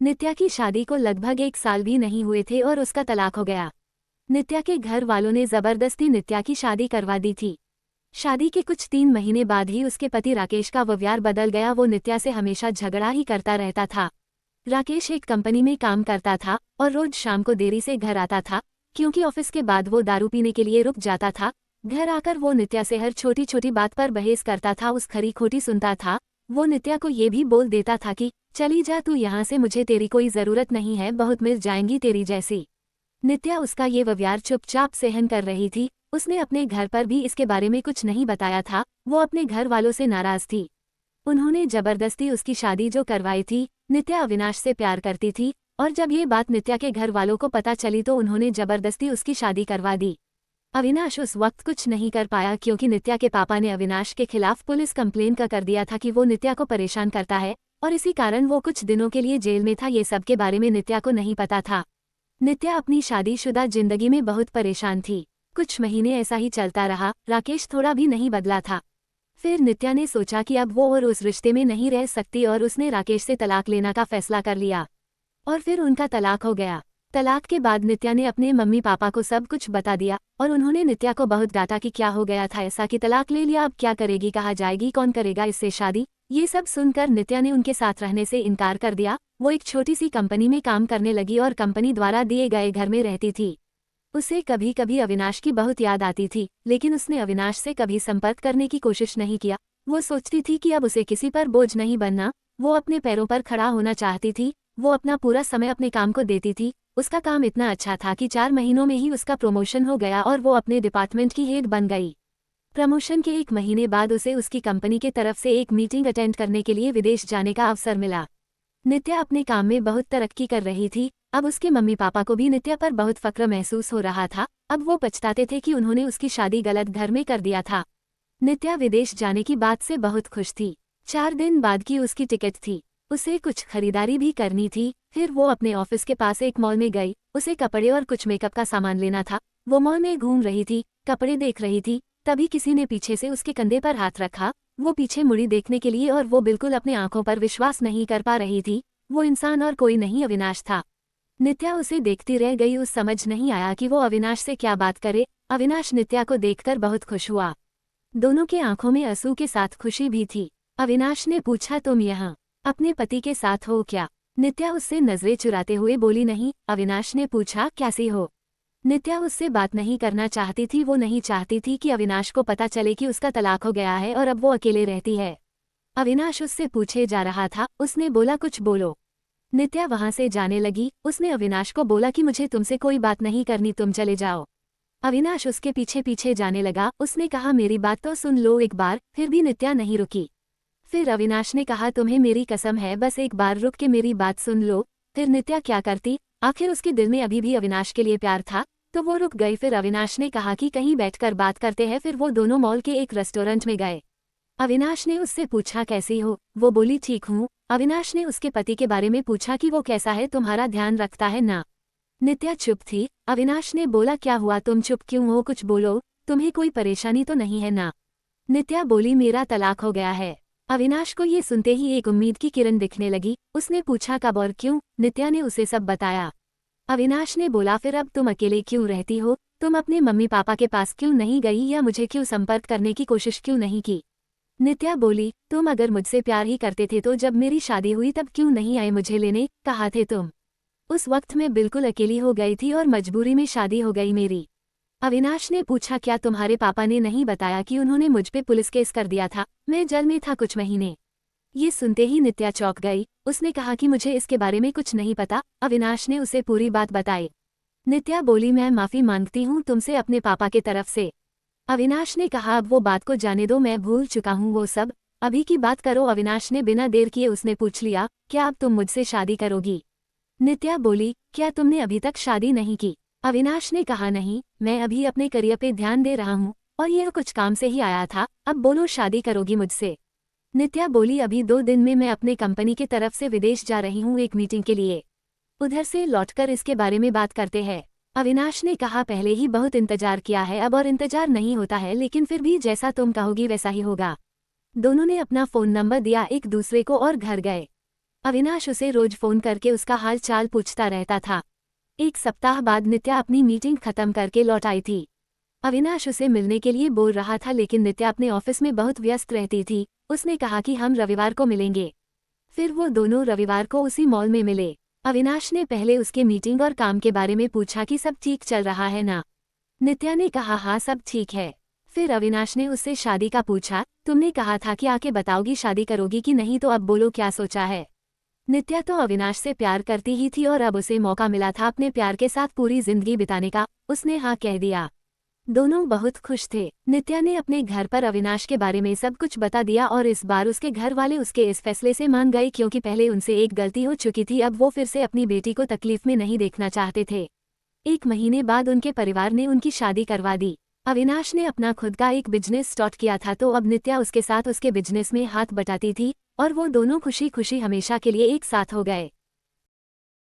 नित्या की शादी को लगभग 1 साल भी नहीं हुए थे और उसका तलाक हो गया। नित्या के घर वालों ने जबरदस्ती नित्या की शादी करवा दी थी। शादी के कुछ 3 महीने बाद ही उसके पति राकेश का व्यवहार बदल गया। वो नित्या से हमेशा झगड़ा ही करता रहता था। राकेश एक कंपनी में काम करता था और रोज शाम को देरी से घर आता था, क्योंकि ऑफिस के बाद वो दारू पीने के लिए रुक जाता था। घर आकर वो नित्या से हर छोटी छोटी बात पर बहस करता था, उस खरी खोटी सुनता था। वो नित्या को ये भी बोल देता था कि चली जा तू यहाँ से, मुझे तेरी कोई जरूरत नहीं है, बहुत मिल जाएंगी तेरी जैसी। नित्या उसका ये व्यवहार चुपचाप सहन कर रही थी। उसने अपने घर पर भी इसके बारे में कुछ नहीं बताया था। वो अपने घर वालों से नाराज थी। उन्होंने जबरदस्ती उसकी शादी जो करवाई थी। नित्या अविनाश से प्यार करती थी और जब ये बात नित्या के घर वालों को पता चली तो उन्होंने जबरदस्ती उसकी शादी करवा दी। अविनाश उस वक्त कुछ नहीं कर पाया, क्योंकि नित्या के पापा ने अविनाश के खिलाफ पुलिस कंप्लेन कर दिया था कि वो नित्या को परेशान करता है और इसी कारण वो कुछ दिनों के लिए जेल में था। ये सब के बारे में नित्या को नहीं पता था। नित्या अपनी शादीशुदा जिंदगी में बहुत परेशान थी। कुछ महीने ऐसा ही चलता रहा। राकेश थोड़ा भी नहीं बदला था। फिर नित्या ने सोचा कि अब वो और उस रिश्ते में नहीं रह सकती और उसने राकेश से तलाक लेने का फैसला कर लिया और फिर उनका तलाक हो गया। तलाक के बाद नित्या ने अपने मम्मी पापा को सब कुछ बता दिया और उन्होंने नित्या को बहुत डांटा कि क्या हो गया था ऐसा कि तलाक ले लिया, अब क्या करेगी, कहाँ जाएगी, कौन करेगा इससे शादी। ये सब सुनकर नित्या ने उनके साथ रहने से इनकार कर दिया। वो एक छोटी सी कंपनी में काम करने लगी और कंपनी द्वारा दिए गए घर में रहती थी। उसे कभी कभी अविनाश की बहुत याद आती थी, लेकिन उसने अविनाश से कभी संपर्क करने की कोशिश नहीं किया। वो सोचती थी कि अब उसे किसी पर बोझ नहीं बनना। वो अपने पैरों पर खड़ा होना चाहती थी। वो अपना पूरा समय अपने काम को देती थी। उसका काम इतना अच्छा था कि 4 महीनों में ही उसका प्रमोशन हो गया और वो अपने डिपार्टमेंट की हेड बन गई। प्रमोशन के 1 महीने बाद उसे उसकी कंपनी के तरफ से एक मीटिंग अटेंड करने के लिए विदेश जाने का अवसर मिला। नित्या अपने काम में बहुत तरक्की कर रही थी। अब उसके मम्मी पापा को भी नित्या पर बहुत फक्र महसूस हो रहा था। अब वो पछताते थे कि उन्होंने उसकी शादी गलत घर में कर दिया था। नित्या विदेश जाने की बात से बहुत खुश थी। 4 दिन बाद की उसकी टिकट थी। उसे कुछ खरीदारी भी करनी थी। फिर वो अपने ऑफिस के पास एक मॉल में गई। उसे कपड़े और कुछ मेकअप का सामान लेना था। वो मॉल में घूम रही थी, कपड़े देख रही थी, तभी किसी ने पीछे से उसके कंधे पर हाथ रखा। वो पीछे मुड़ी देखने के लिए और वो बिल्कुल अपने आंखों पर विश्वास नहीं कर पा रही थी। वो इंसान और कोई नहीं अविनाश था। नित्या उसे देखती रह गई। उस समझ नहीं आया कि वो अविनाश से क्या बात करे। अविनाश नित्या को देखकर बहुत खुश हुआ। दोनों के आंखों में आंसू के साथ खुशी भी थी। अविनाश ने पूछा, तुम यहाँ अपने पति के साथ हो क्या? नित्या उससे नजरें चुराते हुए बोली, नहीं। अविनाश ने पूछा, कैसी हो? नित्या उससे बात नहीं करना चाहती थी। वो नहीं चाहती थी कि अविनाश को पता चले कि उसका तलाक हो गया है और अब वो अकेले रहती है। अविनाश उससे पूछे जा रहा था। उसने बोला, कुछ बोलो। नित्या वहां से जाने लगी। उसने अविनाश को बोला कि मुझे तुमसे कोई बात नहीं करनी, तुम चले जाओ। अविनाश उसके पीछे पीछे जाने लगा। उसने कहा, मेरी बात तो सुन लो एक बार। फिर भी नित्या नहीं रुकी। फिर अविनाश ने कहा, तुम्हें मेरी कसम है, बस एक बार रुक के मेरी बात सुन लो। फिर नित्या क्या करती? आखिर उसके दिल में अभी भी अविनाश के लिए प्यार था, तो वो रुक गई। फिर अविनाश ने कहा कि कहीं बैठकर बात करते हैं। फिर वो दोनों मॉल के एक रेस्टोरेंट में गए। अविनाश ने उससे पूछा, कैसी हो? वो बोली, ठीक हूँ। अविनाश ने उसके पति के बारे में पूछा कि वो कैसा है, तुम्हारा ध्यान रखता है ना? नित्या चुप थी। अविनाश ने बोला, क्या हुआ, तुम चुप क्यों हो, कुछ बोलो, तुम्हें कोई परेशानी तो नहीं है ना? नित्या बोली, मेरा तलाक हो गया है। अविनाश को ये सुनते ही एक उम्मीद की किरण दिखने लगी। उसने पूछा, कब और क्यों? नित्या ने उसे सब बताया। अविनाश ने बोला, फिर अब तुम अकेले क्यों रहती हो? तुम अपने मम्मी पापा के पास क्यों नहीं गई या मुझे क्यों संपर्क करने की कोशिश क्यों नहीं की? नित्या बोली, तुम अगर मुझसे प्यार ही करते थे तो जब मेरी शादी हुई तब क्यों नहीं आए मुझे लेने? कहा थे तुम? उस वक्त मैं बिल्कुल अकेली हो गई थी और मजबूरी में शादी हो गई मेरी। अविनाश ने पूछा, क्या तुम्हारे पापा ने नहीं बताया कि उन्होंने मुझ पे पुलिस केस कर दिया था? मैं जेल में था कुछ महीने। ये सुनते ही नित्या चौंक गई। उसने कहा कि मुझे इसके बारे में कुछ नहीं पता। अविनाश ने उसे पूरी बात बताई। नित्या बोली, मैं माफी मांगती हूँ तुमसे अपने पापा के तरफ से। अविनाश ने कहा, अब वो बात को जाने दो, मैं भूल चुका हूँ वो सब, अभी की बात करो। अविनाश ने बिना देर किए उसने पूछ लिया, क्या अब तुम मुझसे शादी करोगी? नित्या बोली, क्या तुमने अभी तक शादी नहीं की? अविनाश ने कहा, नहीं, मैं अभी अपने करियर पे ध्यान दे रहा हूँ और यह कुछ काम से ही आया था। अब बोलो, शादी करोगी मुझसे? नित्या बोली, अभी 2 दिन में मैं अपने कंपनी की तरफ से विदेश जा रही हूँ एक मीटिंग के लिए। उधर से लौटकर इसके बारे में बात करते हैं। अविनाश ने कहा, पहले ही बहुत इंतजार किया है, अब और इंतजार नहीं होता है, लेकिन फिर भी जैसा तुम कहोगी वैसा ही होगा। दोनों ने अपना फोन नंबर दिया एक दूसरे को और घर गए। अविनाश उसे रोज फोन करके उसका हाल चाल पूछता रहता था। एक सप्ताह बाद नित्या अपनी मीटिंग खत्म करके लौट आई थी। अविनाश उसे मिलने के लिए बोल रहा था, लेकिन नित्या अपने ऑफिस में बहुत व्यस्त रहती थी। उसने कहा कि हम रविवार को मिलेंगे। फिर वो दोनों रविवार को उसी मॉल में मिले। अविनाश ने पहले उसके मीटिंग और काम के बारे में पूछा कि सब ठीक चल रहा है ना। नित्या ने कहा हाँ सब ठीक है। फिर अविनाश ने उससे शादी का पूछा, तुमने कहा था कि आके बताओगी शादी करोगी कि नहीं, तो अब बोलो क्या सोचा है। नित्या तो अविनाश से प्यार करती ही थी और अब उसे मौका मिला था अपने प्यार के साथ पूरी जिंदगी बिताने का। उसने हाँ कह दिया। दोनों बहुत खुश थे। नित्या ने अपने घर पर अविनाश के बारे में सब कुछ बता दिया और इस बार उसके घर वाले उसके इस फैसले से मान गए, क्योंकि पहले उनसे एक गलती हो चुकी थी। अब वो फिर से अपनी बेटी को तकलीफ में नहीं देखना चाहते थे। 1 महीने बाद उनके परिवार ने उनकी शादी करवा दी। अविनाश ने अपना खुद का एक बिजनेस स्टार्ट किया था, तो अब नित्या उसके साथ उसके बिजनेस में हाथ बटाती थी और वो दोनों खुशी खुशी हमेशा के लिए एक साथ हो गए।